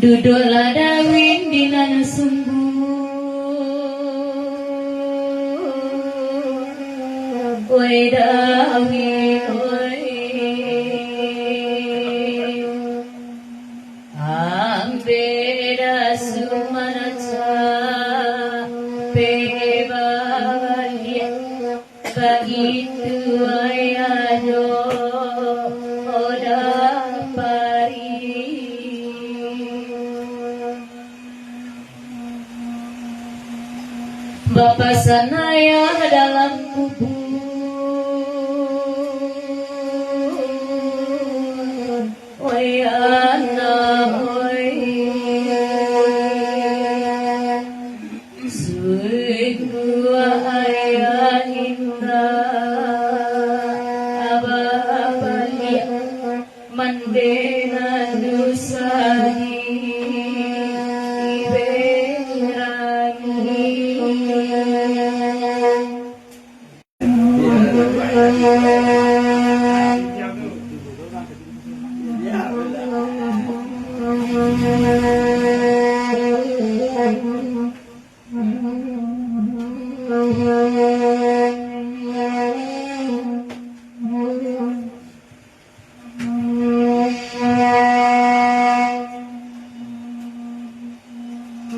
Duduklah dawin dinan sumbu oi dawin oi ambeda sumanaca pebahagia begitu ayado oda Bapa sanaya dalam kubur, oi anak oi, sungguh ayah indah, abah mandena dusani.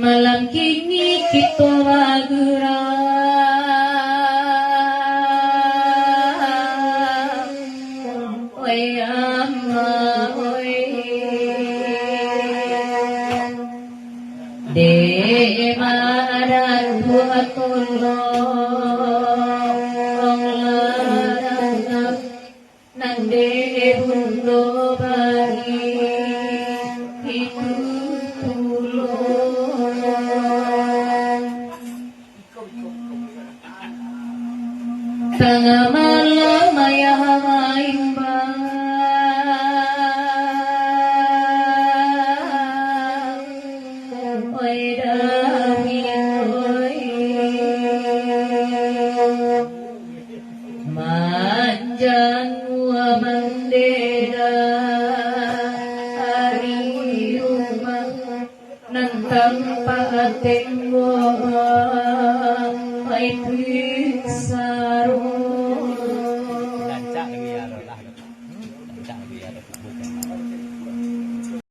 Malam kini kita bergerak, oi amma oi, de madat buat tolong larang nang de bundo bagi itu. Tengah malam ayah maimbang oi dawin oi manjang wa mandeda hari rumah nang tanpa tengok oi